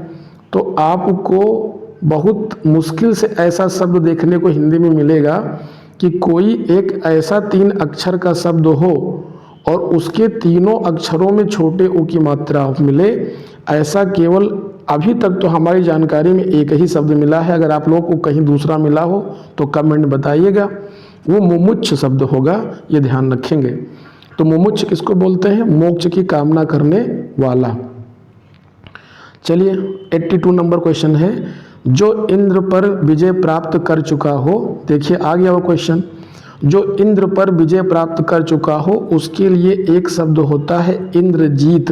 तो आपको बहुत मुश्किल से ऐसा शब्द देखने को हिंदी में मिलेगा कि कोई एक ऐसा 3 अक्षर का शब्द हो और उसके तीनों अक्षरों में छोटे ऊ की मात्रा मिले। ऐसा केवल अभी तक तो हमारी जानकारी में एक ही शब्द मिला है। अगर आप लोगों को कहीं दूसरा मिला हो तो कमेंट बताइएगा। वो मुमुक्ष शब्द होगा, ये ध्यान रखेंगे। तो मुमुक्ष किसको बोलते हैं? मोक्ष की कामना करने वाला। चलिए 82 नंबर क्वेश्चन है, जो इंद्र पर विजय प्राप्त कर चुका हो। देखिए आ गया वो क्वेश्चन। जो इंद्र पर विजय प्राप्त कर चुका हो उसके लिए एक शब्द होता है इंद्रजीत।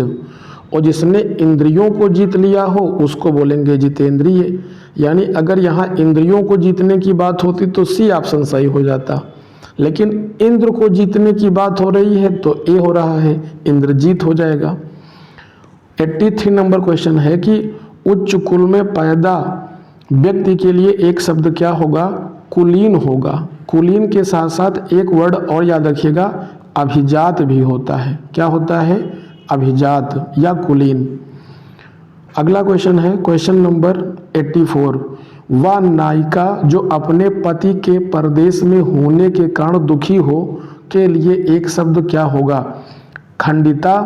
और जिसने इंद्रियों को जीत लिया हो उसको बोलेंगे जितेंद्रिय। यानी अगर यहाँ इंद्रियों को जीतने की बात होती तो सी ऑप्शन सही हो जाता, लेकिन इंद्र को जीतने की बात हो रही है तो ए हो रहा है, इंद्रजीत हो जाएगा। 83 नंबर क्वेश्चन है कि उच्च कुल में पैदा व्यक्ति के लिए एक शब्द क्या होगा? कुलीन होगा। कुलीन के साथ साथ एक वर्ड और याद रखिएगा, अभिजात भी होता है। क्या होता है? अभिजात या कुलीन। अगला क्वेश्चन है क्वेश्चन नंबर 84। वह नायिका जो अपने पति के परदेश में होने के कारण दुखी हो के लिए एक शब्द क्या होगा? खंडिता,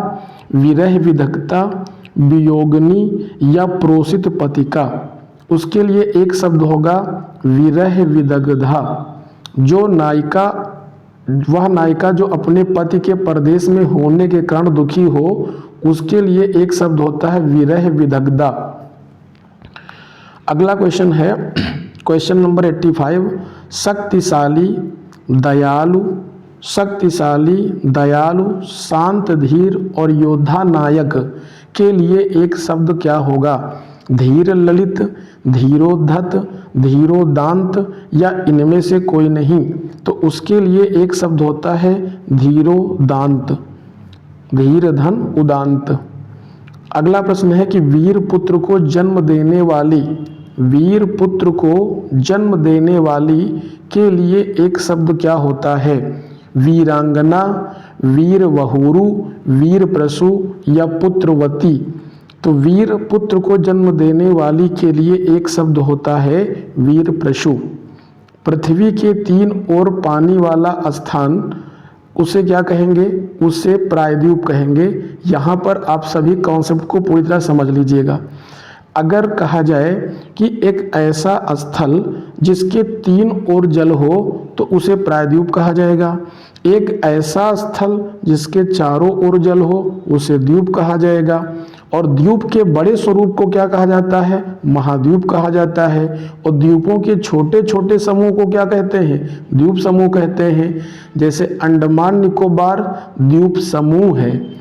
विरह विधक्ता, वियोगिनी या प्रोषित पतिका। उसके लिए एक शब्द होगा विरह विदग्धा। जो नायिका, वह नायिका जो अपने पति के परदेश में होने के कारण दुखी हो उसके लिए एक शब्द होता है विरह विदग्धा। अगला क्वेश्चन है क्वेश्चन नंबर 85। शक्तिशाली, दयालु, शक्तिशाली, दयालु, शांत, धीर और योद्धा नायक के लिए एक शब्द क्या होगा? धीर ललित, धीरोद्धत, धीरोदांत या इनमें से कोई नहीं। तो उसके लिए एक शब्द होता है धीरोदांत, धीर धन उदांत। अगला प्रश्न है कि वीर पुत्र को जन्म देने वाली, वीर पुत्र को जन्म देने वाली के लिए एक शब्द क्या होता है? वीरांगना, वीर वहुरु, वीर प्रसु या पुत्रवती। तो वीर पुत्र को जन्म देने वाली के लिए एक शब्द होता है वीर प्रसु। पृथ्वी के 3 ओर पानी वाला स्थान, उसे क्या कहेंगे? उसे प्रायद्वीप कहेंगे। यहाँ पर आप सभी कॉन्सेप्ट को पूरी तरह समझ लीजिएगा। अगर कहा जाए कि एक ऐसा स्थल जिसके 3 ओर जल हो तो उसे प्रायद्वीप कहा जाएगा। एक ऐसा स्थल जिसके चारों ओर जल हो उसे द्वीप कहा जाएगा। और द्वीप के बड़े स्वरूप को क्या कहा जाता है? महाद्वीप कहा जाता है। और द्वीपों के छोटे छोटे समूह को क्या कहते हैं? द्वीप समूह कहते हैं। जैसे अंडमान निकोबार द्वीप समूह है,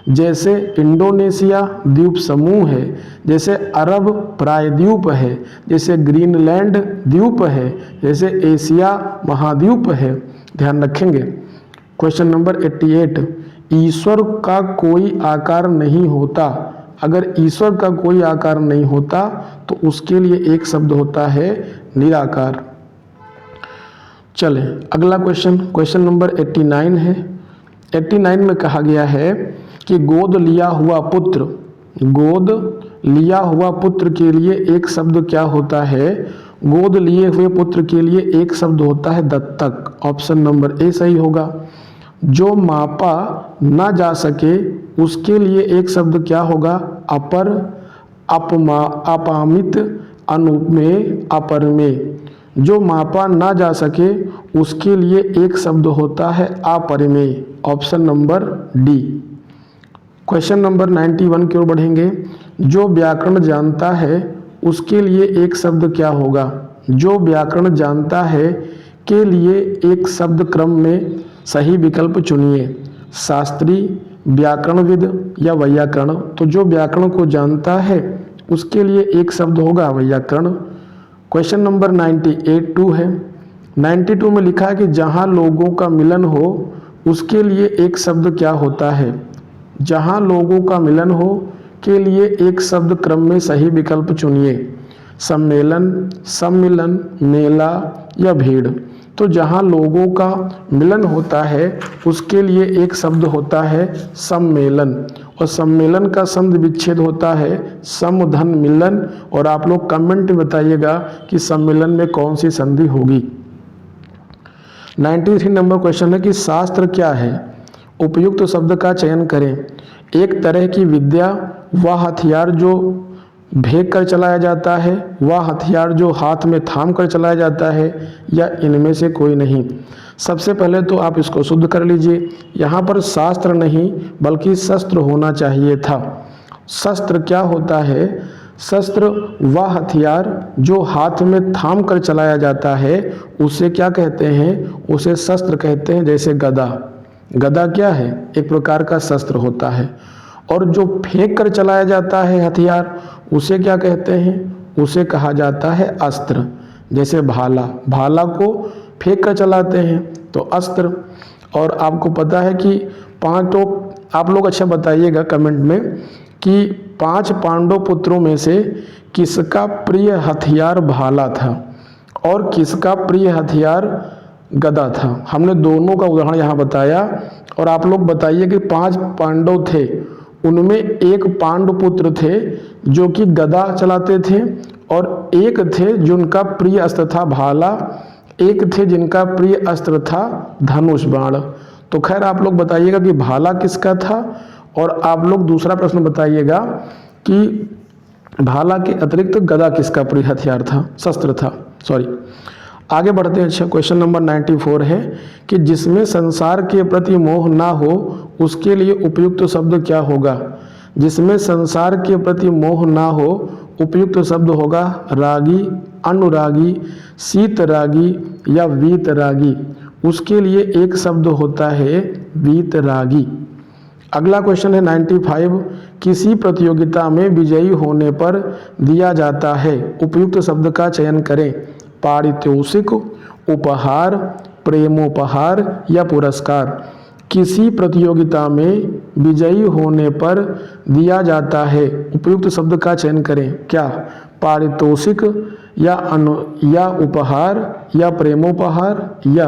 जैसे इंडोनेशिया द्वीप समूह है, जैसे अरब प्रायद्वीप है, जैसे ग्रीनलैंड द्वीप है, जैसे एशिया महाद्वीप है। ध्यान रखेंगे। Question number 88। ईश्वर का कोई आकार नहीं होता। अगर ईश्वर का कोई आकार नहीं होता तो उसके लिए एक शब्द होता है निराकार। चले अगला क्वेश्चन, क्वेश्चन नंबर 89 है। 89 में कहा गया है कि गोद लिया हुआ पुत्र, गोद लिया हुआ पुत्र के लिए एक शब्द क्या होता है? गोद लिए हुए पुत्र के लिए एक शब्द होता है दत्तक। ऑप्शन नंबर ए सही होगा। जो मापा ना जा सके उसके लिए एक शब्द क्या होगा? अपर, अपमा, अपामित, अनुमेय, अपर में। जो मापा ना जा सके उसके लिए एक शब्द होता है अपरिमेय। Option number D. Question number 91 की ओर बढ़ेंगे। जो व्याकरण जानता है उसके लिए एक शब्द क्या होगा? जो व्याकरण जानता है के लिए एक शब्द क्रम में सही विकल्प चुनिए। शास्त्री, व्याकरणविद या वैयाकरण। तो जो व्याकरण को जानता है उसके लिए एक शब्द होगा वैयाकरण। क्वेश्चन नंबर 98 है। 92 में लिखा है कि जहाँ लोगों का मिलन हो उसके लिए एक शब्द क्या होता है? जहाँ लोगों का मिलन हो के लिए एक शब्द क्रम में सही विकल्प चुनिए। सम्मेलन, सम्मिलन, मेला या भीड़। तो जहाँ लोगों का मिलन होता है उसके लिए एक शब्द होता है सम्मेलन, और सम्मेलन का संधि विच्छेद होता है सम धन मिलन। और आप लोग कमेंट में बताइएगा कि सम्मेलन में कौन सी संधि होगी। 93 नंबर क्वेश्चन है कि शास्त्र क्या है? उपयुक्त शब्द का चयन करें। एक तरह की विद्या, वह हथियार जो भेंक कर चलाया जाता है, वह हथियार जो हाथ में थाम कर चलाया जाता है, या इनमें से कोई नहीं। सबसे पहले तो आप इसको शुद्ध कर लीजिए। यहाँ पर शास्त्र नहीं बल्कि शस्त्र होना चाहिए था। शस्त्र क्या होता है? शस्त्र वह हथियार जो हाथ में थाम कर चलाया जाता है उसे क्या कहते हैं? उसे शस्त्र कहते हैं। जैसे गदा, गदा क्या है? एक प्रकार का शस्त्र होता है। और जो फेंक कर चलाया जाता है हथियार उसे क्या कहते हैं? उसे कहा जाता है अस्त्र। जैसे भाला, भाला को फेंक कर चलाते हैं तो अस्त्र। और आपको पता है कि आप लोग अच्छा बताइएगा कमेंट में कि 5 पांडव पुत्रों में से किसका प्रिय हथियार भाला था और किसका प्रिय हथियार गदा था। हमने दोनों का उदाहरण यहाँ बताया। और आप लोग बताइए कि 5 पांडव थे, उनमें एक पांडुपुत्र थे जो कि गदा चलाते थे, और एक थे जिनका प्रिय अस्त्र था भाला, एक थे जिनका प्रिय अस्त्र था धनुष बाण। तो खैर आप लोग बताइएगा कि भाला किसका था, और आप लोग दूसरा प्रश्न बताइएगा कि भाला के अतिरिक्त गदा किसका प्रिय हथियार था, शस्त्र था, सॉरी। आगे बढ़ते हैं। अच्छा, क्वेश्चन नंबर 94 है कि जिसमें संसार के प्रति मोह ना हो उसके लिए उपयुक्त शब्द क्या होगा? जिसमें संसार के प्रति मोह ना हो उपयुक्त शब्द होगा रागी, अनुरागी, शीतरागी या वीतरागी। उसके लिए एक शब्द होता है वीतरागी। अगला क्वेश्चन है 95। किसी प्रतियोगिता में विजयी होने पर दिया जाता है, उपयुक्त शब्द का चयन करें। पारितोषिक, उपहार, प्रेमोपहार या पुरस्कार। किसी प्रतियोगिता में विजयी होने पर दिया जाता है, उपयुक्त शब्द का चयन करें। क्या? पारितोषिक या उपहार या प्रेमोपहार या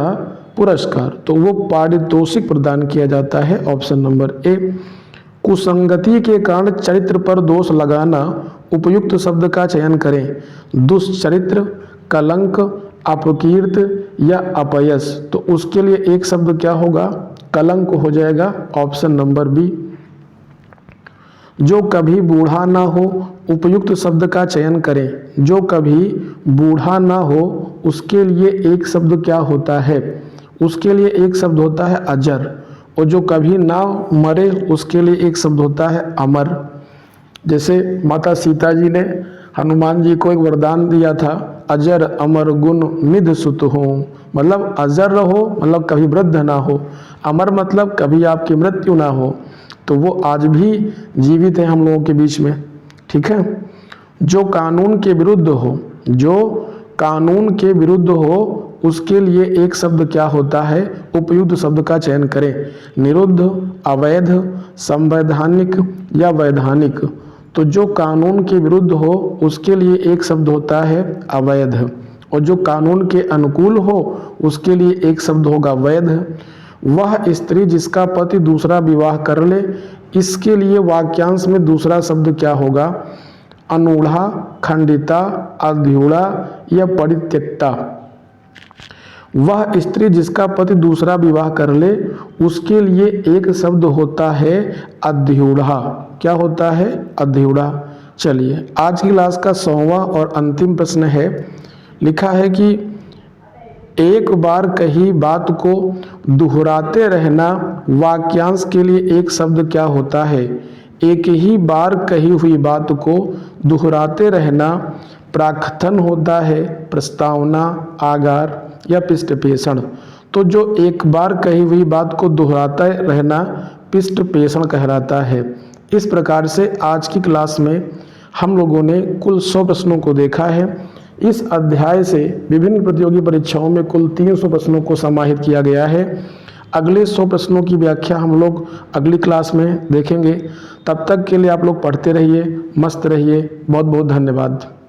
पुरस्कार। तो वो पारितोषिक प्रदान किया जाता है। ऑप्शन नंबर ए। कुसंगति के कारण चरित्र पर दोष लगाना, उपयुक्त शब्द का चयन करें। दुष्चरित्र, कलंक, अपकीर्त या अपयश। तो उसके लिए एक शब्द क्या होगा? कलंक हो जाएगा। Option number B. जो कभी बूढ़ा ना हो, उपयुक्त शब्द का चयन करें। जो कभी बूढ़ा ना हो उसके लिए एक शब्द क्या होता है? उसके लिए एक शब्द होता है अजर। और जो कभी ना मरे उसके लिए एक शब्द होता है अमर। जैसे माता सीता जी ने हनुमान जी को एक वरदान दिया था, अजर अमर गुण निध सुत हो। मतलब अजर रहो मतलब कभी वृद्ध ना हो, अमर मतलब कभी आपकी मृत्यु ना हो। तो वो आज भी जीवित है हम लोगों के बीच में। ठीक है। जो कानून के विरुद्ध हो, जो कानून के विरुद्ध हो उसके लिए एक शब्द क्या होता है? उपयुक्त शब्द का चयन करें। निरुद्ध, अवैध, संवैधानिक या वैधानिक। तो जो कानून के विरुद्ध हो उसके लिए एक शब्द होता है अवैध, और जो कानून के अनुकूल हो उसके लिए एक शब्द होगा वैध। वह स्त्री जिसका पति दूसरा विवाह कर ले, इसके लिए वाक्यांश में दूसरा शब्द क्या होगा? अनूढ़ा, खंडिता, अध्यूढ़ा या परित्यक्ता। वह स्त्री जिसका पति दूसरा विवाह कर ले उसके लिए एक शब्द होता है अध्यूढ़ा। क्या होता है? अध्यूढ़ा। चलिए आज की क्लास का 100वां और अंतिम प्रश्न है। लिखा है कि एक बार कही बात को दोहराते रहना वाक्यांश के लिए एक शब्द क्या होता है? एक ही बार कही हुई बात को दोहराते रहना प्राकथन होता है, प्रस्तावना, आगार या पृष्ठपेषण। तो जो एक बार कही हुई बात को दोहराता रहना पृष्ठपेषण कहलाता है। इस प्रकार से आज की क्लास में हम लोगों ने कुल 100 प्रश्नों को देखा है। इस अध्याय से विभिन्न प्रतियोगी परीक्षाओं में कुल 300 प्रश्नों को समाहित किया गया है। अगले 100 प्रश्नों की व्याख्या हम लोग अगली क्लास में देखेंगे। तब तक के लिए आप लोग पढ़ते रहिए, मस्त रहिए। बहुत बहुत धन्यवाद।